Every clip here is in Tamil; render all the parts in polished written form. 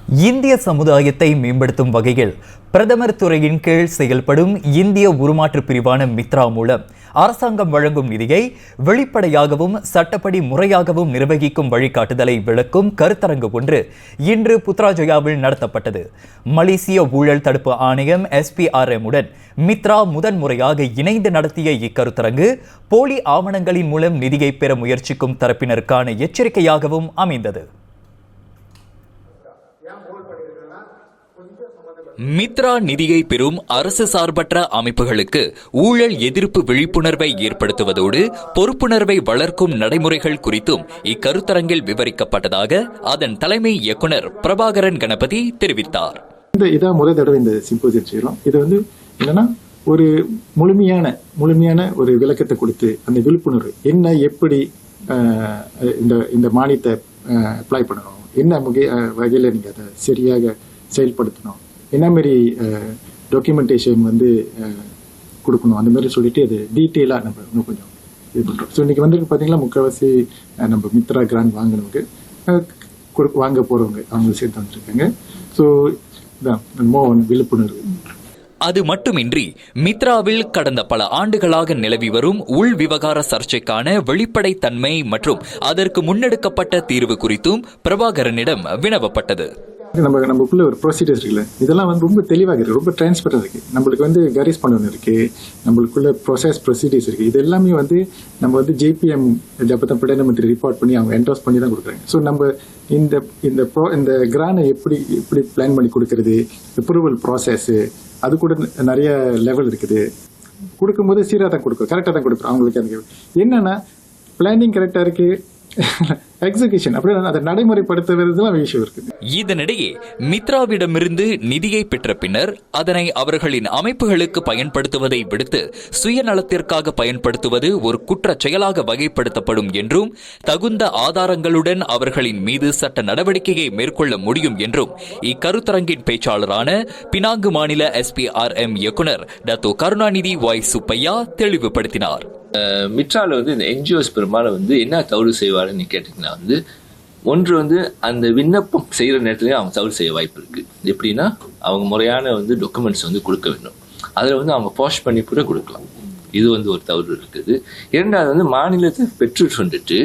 இந்திய சமுதாயத்தை மேம்படுத்தும் வகையில் பிரதமர் துறையின் கீழ் செயல்படும் இந்திய உருமாற்று பிரிவான மித்ரா மூலம் அரசாங்கம் வழங்கும் நிதியை வெளிப்படையாகவும் சட்டப்படி முறையாகவும் நிர்வகிக்கும் வழிகாட்டுதலை விளக்கும் கருத்தரங்கு ஒன்று இன்று புத்ராஜயாவில் நடத்தப்பட்டது. மலேசிய ஊழல் தடுப்பு ஆணையம் SPRM உடன் மித்ரா முதன்முறையாக இணைந்து நடத்திய இக்கருத்தரங்கு போலி ஆவணங்களின் மூலம் நிதியை பெற முயற்சிக்கும் தரப்பினருக்கான எச்சரிக்கையாகவும் அமைந்தது. மித்ரா நிதியை பெறும் அரசு சார்பற்ற அமைப்புகளுக்கு ஊழல் எதிர்ப்பு விழிப்புணர்வை ஏற்படுத்துவதோடு பொறுப்புணர்வை வளர்க்கும் நடைமுறைகள் குறித்தும் இக்கருத்தரங்கில் விவரிக்கப்பட்டதாக அதன் தலைமை இயக்குனர் பிரபாகரன் கணபதி தெரிவித்தார். இதான் முதல் தடவை இந்த சிம்போசியம் செய்யறோம். இது என்னன்னா ஒரு முழுமையான ஒரு விளக்கத்தை கொடுத்து அந்த விழிப்புணர்வு என்ன, எப்படி இந்த மானியத்தை அப்ளை பண்ணணும், என்ன வகையில நீங்க அதை சரியாக செயல்படுத்தணும், என்ன மாதிரி டாக்குமெண்டேஷன் கொடுக்கணும், அந்த மாதிரி சொல்லிட்டு அது டீட்டெயிலாக நம்ம இன்னும் கொஞ்சம் இது பண்ணுறோம். ஸோ இன்னைக்கு பார்த்தீங்கன்னா முக்கால்வாசி நம்ம மித்ரா கிராண்ட் வாங்கினவங்க வாங்க போகிறவங்க அவங்க சேர்த்து வந்துருக்காங்க. ஸோ இதான் விழிப்புணர்வு. அது மட்டுமின்றி மித்ராவில் கடந்த பல ஆண்டுகளாக நிலவி வரும் உள் விவகார சர்ச்சைக்கான வெளிப்படைத்தன்மை மற்றும் அதற்கு முன்னெடுக்கப்பட்ட தீர்வு குறித்தும் பிரபாகரனிடம் வினவப்பட்டது. நமக்குள்ள ஒரு ப்ரொசீஜர்ஸ் இருக்குல்ல, இதெல்லாம் ரொம்ப தெளிவாக இருக்கு, ரொம்ப டிரான்ஸ்பரண்ட் இருக்கு. நம்மளுக்கு கரீஸ் பண்ணணும் இருக்கு, நம்மளுக்குள்ள ப்ரொசீஜர்ஸ் இருக்கு. இது எல்லாமே நம்ம JPM ஜப்பத்தம் பிரதம மந்திரி ரிப்போர்ட் பண்ணி அவங்க என்டோஸ் பண்ணி தான் கொடுக்குறாங்க. ஸோ நம்ம இந்த கிரானை எப்படி பிளான் பண்ணி கொடுக்கறது, அப்ரூவல் ப்ராசஸ், அது கூட நிறைய லெவல் இருக்குது. கொடுக்கும்போது சீராக தான் கொடுக்கும், கரெக்டாக தான் கொடுக்குறோம். அவங்களுக்கு எனக்கு என்னன்னா பிளானிங் கரெக்டாக இருக்கு, எக்ஸிகியூஷன் அப்படியே அதை நடைமுறைப்படுத்துவதுலாம் விஷயம் இருக்கு. இதனிடையே மித்ராவிடமிருந்து நிதியை பெற்ற பின்னர் அதனை அவர்களின் அமைப்புகளுக்கு பயன்படுத்துவதை விடுத்து சுயநலத்திற்காக பயன்படுத்துவது ஒரு குற்றச் செயலாக வகைப்படுத்தப்படும் என்றும் தகுந்த ஆதாரங்களுடன் அவர்களின் மீது சட்ட நடவடிக்கையை மேற்கொள்ள முடியும் என்றும் இக்கருத்தரங்கின் பேச்சாளரான பினாங்கு மாநில SPRM இயக்குனர் டத்தோ கருணாநிதி Y சுப்பையா தெளிவுபடுத்தினார். மித்ரால இந்த NGOs பெரும்பாலும் என்ன தவறு செய்வாருன்னு கேட்டீங்கன்னா ஒன்று அந்த விண்ணப்பம் செய்யற நேரத்திலேயே அவங்க தவறு செய்ய வாய்ப்பு இருக்கு. எப்படின்னா அவங்க முறையான டாக்குமெண்ட்ஸ் கொடுக்க வேண்டும். அதுல அவங்க பாஷ் பண்ணி கூட கொடுக்கலாம். இது ஒரு தவறு இருக்குது. இரண்டாவது மாநிலத்தை பெற்று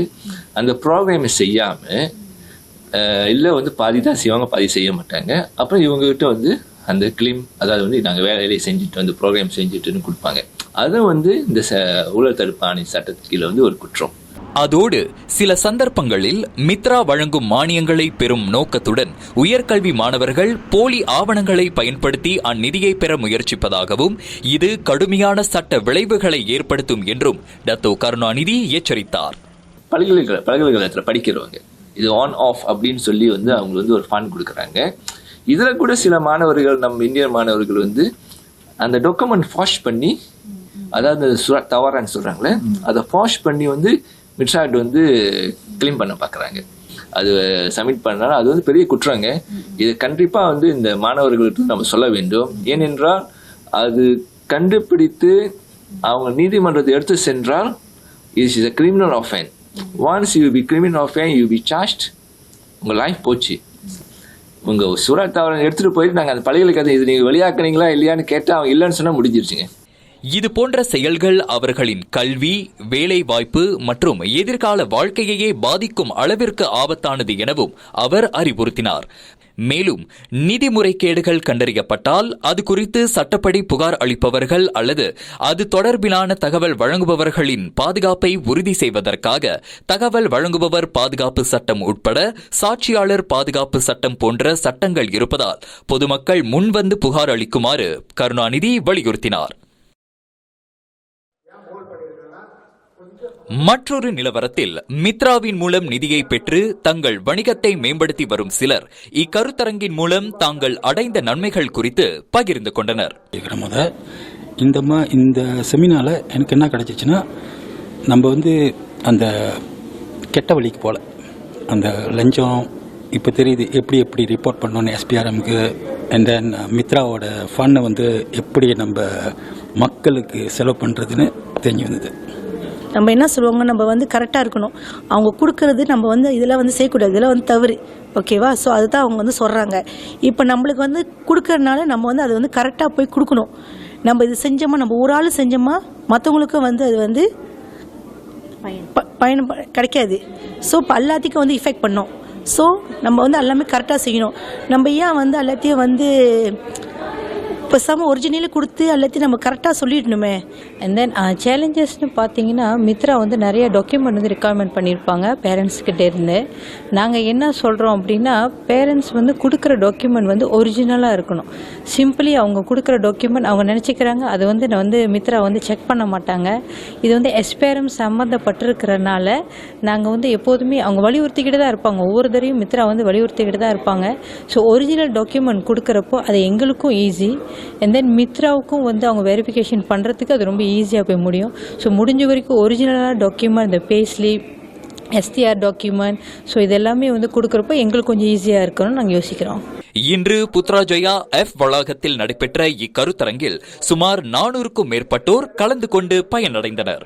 அந்த ப்ரோக்ராமை செய்யாம இல்ல பாதி தான் செய்வாங்க, பாதி செய்ய மாட்டாங்க. அப்புறம் இவங்க கிட்ட அந்த கிளைம், அதாவது நாங்கள் வேலையை செஞ்சுட்டு ப்ரோக்ராம் செஞ்சுட்டுன்னு கொடுப்பாங்க. அது இந்த ஊழல் தடுப்பு ஆணைய சட்டத்துக்கு கீழே ஒரு குற்றம். அதோடு சில சந்தர்ப்பங்களில் மித்ரா வழங்கும் மானியங்களை பெறும் நோக்கத்துடன் உயர்கல்வி மாணவர்கள் போலி ஆவணங்களை பயன்படுத்தி அந்நிதியை பெற முயற்சிப்பதாகவும் இது கடுமையான சட்ட விளைவுகளை ஏற்படுத்தும் என்றும் டத்தோ கருணாநிதி எச்சரித்தார். பல்கலைக்கழகத்தில் படிக்கிறவங்க இது ஆன் ஆஃப் அப்படின்னு சொல்லி அவங்க ஒரு ஃபண்ட் கொடுக்குறாங்க. இதுல கூட சில மாணவர்கள், நம்ம இந்தியன் மாணவர்கள் அந்த டாக்குமெண்ட் ஃபாஷ் பண்ணி, அதாவது தவறான்னு சொல்றாங்களே, அதை ஃபாஷ் பண்ணி மிட்ராட் கிளைம் பண்ண பாக்குறாங்க. அது சப்மிட் பண்ணாலும் அது பெரிய குற்றங்க. இது கண்டிப்பா இந்த மாணவர்களுக்கு நம்ம சொல்ல வேண்டும். ஏனென்றால் அது கண்டுபிடித்து அவங்க நீதிமன்றத்தை எடுத்து சென்றால் is is a criminal offense. Once you be criminal offense, you be charged, உங்க லைஃப் போச்சு. உங்க சூரத் தவறு எடுத்துட்டு போயிட்டு நாங்க அந்த பல்கலைக்கழகத்தை இது நீங்க வெளியாக்குனீங்களா இல்லையான்னு கேட்டா அவங்க இல்லைன்னு சொன்னா முடிஞ்சிருச்சுங்க. இது போன்ற செயல்கள் அவர்களின் கல்வி, வேலை வாய்ப்பு மற்றும் எதிர்கால வாழ்க்கையையே பாதிக்கும் அளவிற்கு ஆபத்தானது எனவும் அவர் அறிவுறுத்தினார். மேலும் நிதி முறைகேடுகள் கண்டறியப்பட்டால் அது குறித்து சட்டப்படி புகார் அளிப்பவர்கள் அல்லது அது தொடர்பிலான தகவல் வழங்குபவர்களின் பாதுகாப்பை உறுதி செய்வதற்காக தகவல் வழங்குபவர் பாதுகாப்பு சட்டம் உட்பட சாட்சியாளர் பாதுகாப்பு சட்டம் போன்ற சட்டங்கள் இருப்பதால் பொதுமக்கள் முன்வந்து புகார் அளிக்குமாறு கருணாநிதி வலியுறுத்தினார். மற்றொரு நிலவரத்தில் மித்ராவின் மூலம் நிதியை பெற்று தங்கள் வணிகத்தை மேம்படுத்தி வரும் சிலர் இக்கருத்தரங்கின் மூலம் தாங்கள் அடைந்த நன்மைகள் குறித்து பகிர்ந்து கொண்டனர். இந்த செமினால எனக்கு என்ன கிடைச்சிச்சுன்னா, நம்ம அந்த கெட்ட வழிக்கு போல அந்த லஞ்சம் இப்போ தெரியுது, எப்படி ரிப்போர்ட் பண்ணோன்னு SPRMக்கு, அண்ட் தென் மித்ராவோட ஃபண்டை எப்படி நம்ம மக்களுக்கு செலவு பண்ணுறதுன்னு தெரிஞ்சு வந்தது. நம்ம என்ன சொல்லுவாங்க, நம்ம வந்து கரெக்டாக இருக்கணும். அவங்க கொடுக்கறது நம்ம வந்து இதெல்லாம் வந்து செய்யக்கூடாது, இதெல்லாம் வந்து தவறு. ஓகேவா? ஸோ அதுதான் அவங்க வந்து சொல்கிறாங்க. இப்போ நம்மளுக்கு வந்து கொடுக்கறதுனால நம்ம வந்து அதை வந்து கரெக்டாக போய் கொடுக்கணும். நம்ம இது செஞ்சோமா, நம்ம ஒரு ஆள் செஞ்சோமா மற்றவங்களுக்கும் வந்து அது வந்து பயன் கிடைக்காது. ஸோ இப்போ எல்லாத்துக்கும் வந்து இஃபெக்ட் பண்ணோம். ஸோ நம்ம வந்து எல்லாமே கரெக்டாக செய்யணும். நம்ம ஏன் வந்து எல்லாத்தையும் வந்து பேசாமல் ஒரிஜினலே கொடுத்து எல்லாத்தையும் நம்ம கரெக்டாக சொல்லிடணுமே. அண்ட் தென் சேலஞ்சஸ்னு பார்த்தீங்கன்னா, மித்ரா வந்து நிறைய டாக்குமெண்ட் வந்து ரெக்குவயர்மெண்ட் பண்ணியிருப்பாங்க பேரண்ட்ஸ்கிட்ட இருந்து. நாங்கள் என்ன சொல்கிறோம் அப்படின்னா, பேரண்ட்ஸ் வந்து கொடுக்குற டாக்குமெண்ட் வந்து ஒரிஜினலாக இருக்கணும். சிம்பிளி அவங்க கொடுக்குற டாக்குமெண்ட் அவங்க நினச்சிக்கிறாங்க அது வந்து மித்ரா வந்து செக் பண்ண மாட்டாங்க. இது வந்து எஸ்பிஆர்எம் சம்மந்தப்பட்டிருக்கிறனால நாங்கள் வந்து எப்போதுமே அவங்க வலியுறுத்திக்கிட்டு தான் இருப்பாங்க. ஒவ்வொரு தரையும் மித்ரா வந்து வலியுறுத்திக்கிட்டு தான் இருப்பாங்க. ஸோ ஒரிஜினல் டாக்குமெண்ட் கொடுக்குறப்போ அது எங்களுக்கும் ஈஸி. அண்ட் தென் மித்ராவுக்கும் வந்து அவங்க வெரிஃபிகேஷன் பண்ணுறதுக்கு அது ரொம்ப ஈஸியாக போய் முடியும். ஸோ முடிஞ்ச வரைக்கும் ஒரிஜினலான டாக்குமெண்ட், இந்த பேஸ்லிப், STR டாக்குமெண்ட், ஸோ இதெல்லாமே வந்து கொடுக்குறப்போ எங்களுக்கு கொஞ்சம் ஈஸியாக இருக்கணும்னு நாங்கள் யோசிக்கிறோம். இன்று புத்ராஜயா F வளாகத்தில் நடைபெற்ற இக்கருத்தரங்கில் சுமார் 400க்கும் மேற்பட்டோர் கலந்து கொண்டு பயனடைந்தனர்.